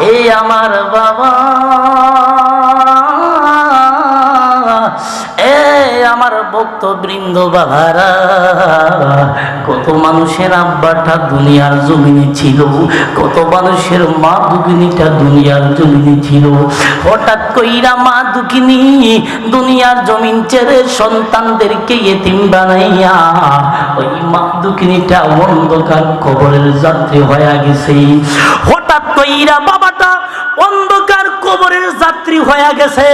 এই আমার বাবা, আমার ভক্তবৃন্দ বাবারা, কত মানুষের আব্বাটা দুনিয়ার জমিনে ছিল, কত মানুষের মা দুঃখিনীটা দুনিয়ার জমিনে ছিল। হঠাৎ কইরা মা দুঃখিনী দুনিয়ার জমিন ছেড়ে সন্তানদেরকে ইতিম বানাইয়া ওই মা দুঃখিনীটা অন্ধকার কবরের যাত্রী হয়ে গেছে। হঠাৎ কইরা বাবাটা অন্ধকার কবরের যাত্রী হয়ে গেছে।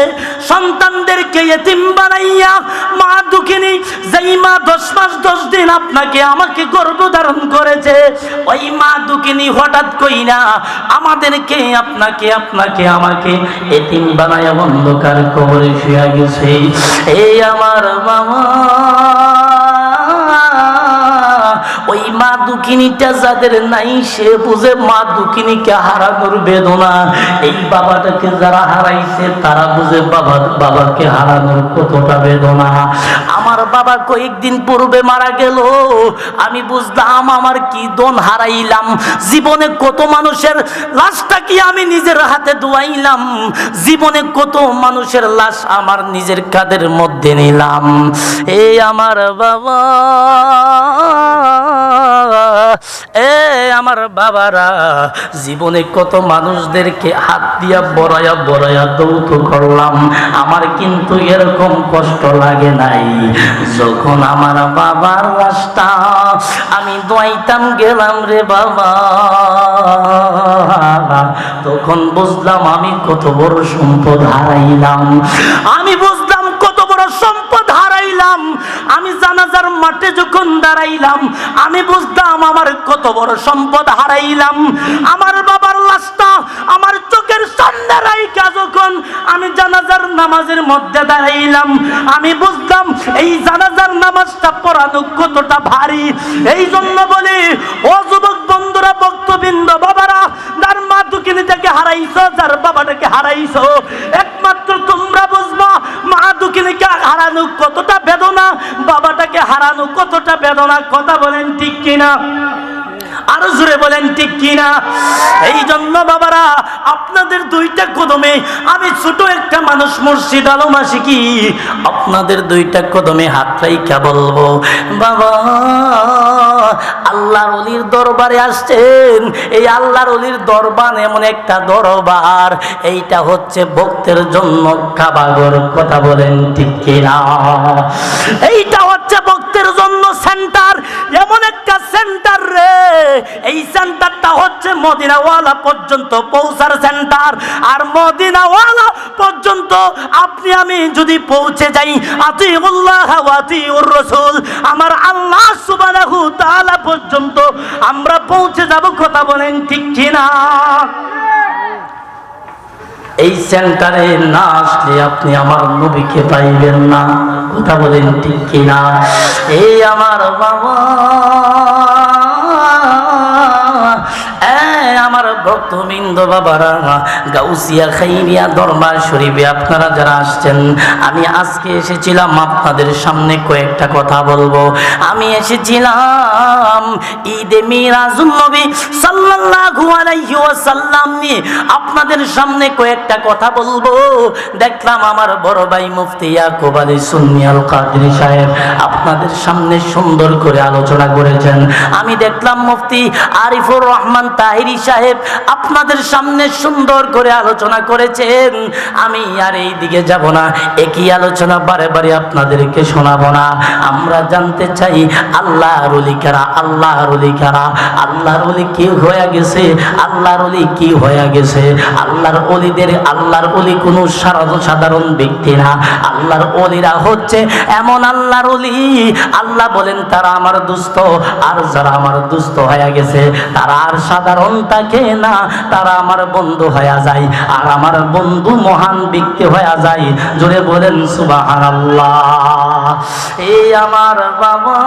সন্তানদেরকে ইতিম বানাইয়া মা দুঃখিনী, যেই মা 10 মাস 10 দিন আপনাকে আমাকে গর্ভধারণ করেছে, ওই মা দুঃখিনী হঠাৎ কইরা আমাদেরকে আপনাকে আমাকে ইতিম বানাইয়া অন্ধকার কবরে শুয়ে গেছে। এই আমার মামা, ওই মা দুঃখিনীটা যাদের নাই সে বুঝে মা দুঃখিনীকে হারানোর বেদনা। এই বাবাটাকে যারা হারাইছে তারা বুঝে বাবাকে হারানোর কতটা বেদনা। আমার বাবা কয়েকদিন পূর্বে মারা গেল, আমি বুঝলাম আমার কি দন হারাইলাম। জীবনে কত মানুষের লাশটা কি আমি নিজের হাতে ধোয়াইলাম, জীবনে কত মানুষের লাশ আমার নিজের কাঁধের মধ্যে নিলাম। এই আমার বাবা, আমার বাবারা, জীবনে কত মানুষদেরকে হাত দিয়া বড়াইয়া দৌত করলাম, আমার কিন্তু এরকম কষ্ট লাগে নাই যখন আমার বাবার লাশটা আমি দোয়াইতাম গেলাম রে বাবা। তখন বুঝলাম আমি কত বড় সম্পদ হারাইলাম, আমি বুঝলাম কত বড় সম্পদ হারাইলাম। আমি জানাজার মাঠে যখন দাঁড়াইলাম আমি বুঝলাম আমার কত বড় সম্পদ হারাইলাম। আমার বাবার লাশটা আমার চোখের সামনে রাইখা যখন আমি জানাজার নামাজের মধ্যে দাঁড়াইলাম আমি বুঝলাম এই জানাজার নামাজটা পড়ানো কতটা ভারী। এই জন্য বলি, ও যুবক বন্ধুরা, ভক্তবৃন্দ বাবারা, যার মা দুঃখিনীটাকে হারাইছো, যার বাবাটাকে হারাইছো, একমাত্র তোমরা বুঝবা মা দুঃখিনীকে হারানো কতটা বেদনা, বাবাটাকে হারানো কতটা বেদনা। কথা বলেন ঠিক কিনা? আরো জোরে বলেন ঠিক কিনা? এই জন্য বাবারা, আপনাদের দুইটা কদমে আমি ছোট একটা মানুষ মুর্শিদ আলম আশিকি, আপনাদের দুইটা কদমে হাত রাইখা বলবো, বাবা আল্লাহর ওলির দরবারে আসছেন। এই আল্লাহর ওলির দরবার এমন একটা দরবার, এইটা হচ্ছে ভক্তের জন্য কাবাগর। কথা বলেন ঠিক কিনা? এইটা হচ্ছে ভক্তের জন্য সেন্টার, এমন একটা সেন্টার রে। এই সেন্টারটা হচ্ছে মদিনাওয়ালা পর্যন্ত পৌঁছার সেন্টার। আর মদিনাওয়ালা পর্যন্ত আপনি আমি যদি পৌঁছে যাই, আতিউল্লাহ ওয়া আতিউর রাসূল, আমার আল্লাহ সুবহানাহু তাআলা পর্যন্ত আমরা পৌঁছে যাব। কথা বলেন ঠিক কিনা? এই সেন্টারে না আসলে আপনি আমার নবীকে পাইবেন না। কথা বলেন ঠিক কিনা? এই আমার বাবা, আমার ভক্তবৃন্দ বাবারা, গাউসিয়া খাইরিয়া দরবার শরীফে আপনারা যারা আসছেন, আমি আজকে এসেছিলাম আপনাদের সামনে কয়েকটা কথা বলবো। আমি এসেছিলাম ঈদে মিরাজুন নবী সাল্লাল্লাহু আলাইহি ওয়াসাল্লাম নিয়ে আপনাদের সামনে কয়েকটা কথা বলবো। দেখলাম আমার বড় ভাই মুফতি ইয়াকুব আলী সুন্নি আল কাদরি সাহেব আপনাদের সামনে সুন্দর করে আলোচনা করেছেন। আমি দেখলাম মুফতি আরিফুর রহমান তাহিরি সাহেব আপনাদের সামনে সুন্দর করে আলোচনা করেছেন। আমি আর এই দিকে যাব না, একই আলোচনা বারে বারে আপনাদেরকে শোনাবো না। আমরা জানতে চাই আল্লাহর ওলি কারা, আল্লাহর ওলি কারা, আল্লাহর ওলি কি হয়ে গেছে, আল্লাহর ওলি কি হয়ে গেছে। আল্লাহর ওলিদের, আল্লাহর ওলি কোনো সাধারণ ব্যক্তি না। আল্লাহর ওলিরা হচ্ছে এমন আল্লাহর ওলি, আল্লাহ বলেন তারা আমার দুস্থ, আর যারা আমার দুস্থ হয়ে গেছে তারা আর সাধারণ থাকে না, তারা আমার বন্ধু হয়ে যায়, আর আমার বন্ধু মহান ব্যক্তি হয়ে যায়। জোরে বলেন সুবহানাল্লাহ। এই আমার বাবা,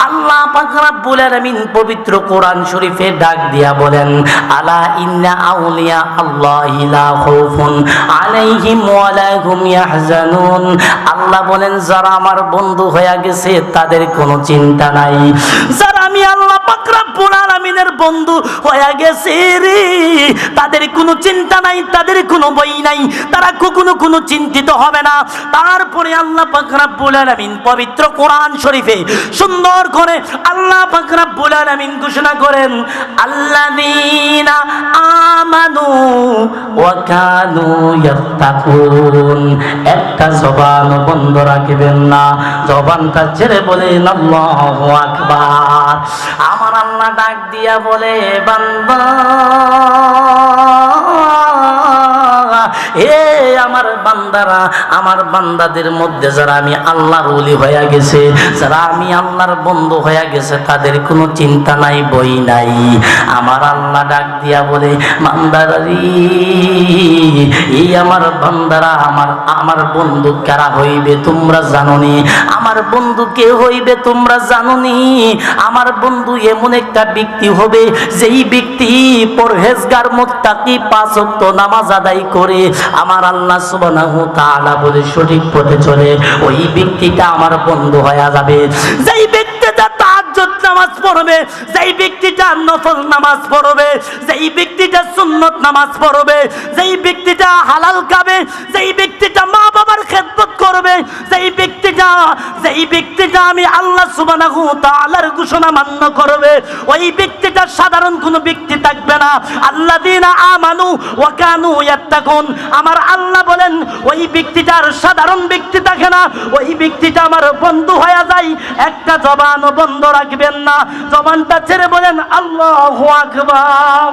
আল্লাহ পাক রব্বুল আলামিন পবিত্র কোরআন শরীফে ডাক দিয়া বলেন, আলা ইন্না আউলিয়া আল্লাহি লা খাউফুন আলাইহিম ওয়া লা হুম ইয়াহজানুন। আল্লাহ বলেন, যারা আমার বন্ধু হয়ে গেছে তাদের কোনো চিন্তা নাই। যারা আমি আল্লাহ পাক রব্বুল আলামিনের বন্ধু হয়ে গেছে রে, তাদের কোনো চিন্তা নাই, তাদের কোনো ভয় নাই, তারা কখনো কোনো চিন্তিত হবে না। তারপরে আল্লাহ পাক রব্বুল আলামিন পবিত্র কোরআন শরীফে সুন্দর করে আল্লাহ পাক রব্বুল আলামিন ঘোষণা করেন, আল্লাযীনা আমানু ওয়া কানু ইয়াত্তাকুন। একটা জবান বন্ধ রাখবেন না, জবানটা ছেড়ে বলেন আল্লাহু আকবার। আমার আল্লাহ ডাক দিয়া বলে, বান্দা হে আমার বান্দারা, আমার বান্দাদের মধ্যে যারা আমি আল্লাহর ওলি হয়ে গেছে, যারা আমি আল্লাহর বন্ধু হয়ে গেছে, তাদের কোনো চিন্তা নাই, বই নাই। আমার আল্লাহ ডাক দিয়া বলে, বান্দারি, এই আমার বান্দারা আমার বন্ধু কারা হইবে তোমরা জানোনি? আমার বন্ধু কে হইবে তোমরা জানোনি? আমার বন্ধু এমন একটা ব্যক্তি হবে যেই ব্যক্তি পরহেজগার মুত্তাকি, পাঁচ ওয়াক্ত নামাজ আদায় করে আমার আল্লাহ সুবহানাহু ওয়া তাআলা বলে সঠিক পথে চলে, ওই ব্যক্তিটা আমার বন্ধু হয়ে যাবে। যেই ব্যক্তিটা তাহাজ্জুদ নামাজ পড়বে, যেই ব্যক্তিটা নফল নামাজ পড়বে, যেই ব্যক্তিটা সুন্নত নামাজ পড়বে, যেই ব্যক্তিটা হালাল খাবে, যেই ব্যক্তিটা মা বাবার খেদমত করবে, যেই ব্যক্তিটা আমি আল্লাহ সুবহানাহু ওয়া তাআলার ঘোষণা মান্য করবে, ওই ব্যক্তিটা সাধারণ কোনো ব্যক্তি থাকবে না। আল্লাযীনা আমানু ওয়া কানু ইয়াত্তাকুন। আমার আল্লাহ বলেন, ওই ব্যক্তিটার সাধারণ ব্যক্তি থাকে না, ওই ব্যক্তিটা আমার বন্ধু হয়ে যায়। একটা জবান বন্ধ রাখবেন না, জবানটা ছেড়ে বলেন আল্লাহু আকবার।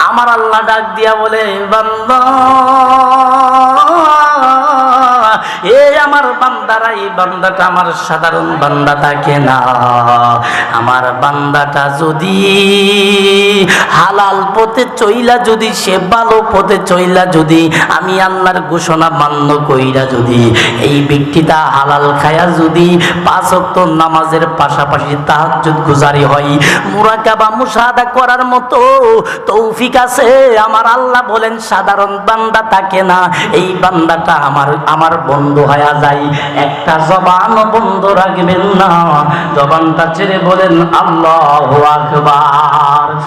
আমার আল্লাহ ডাক দিয়া বলে, বান্দা এ আমার বান্দারা, এই বান্দাটা আমার সাধারণ বান্দা থাকে না। আমার বান্দাটা যদি হালাল পথে চইলা, যদি সে ভালো পথে চইলা, যদি আমি আল্লাহর ঘোষণা মান্য কইরা, যদি এই ব্যক্তিটা হালাল খায়া যদি পাঁচ ওয়াক্ত নামাজের পাশাপাশি তাহাজ্জুদ গুজারি হয়, মুরাকাবা মুশাহাদা করার মতো তৌফিক আছে, আমার আল্লাহ বলেন সাধারণ বান্দা থাকে না, এই বান্দাটা আমার বন্ধু হয়ে যায়। একটা জবান বন্ধ রাখবেন না, জবানটা ছেড়ে বলেন আল্লাহু আকবার।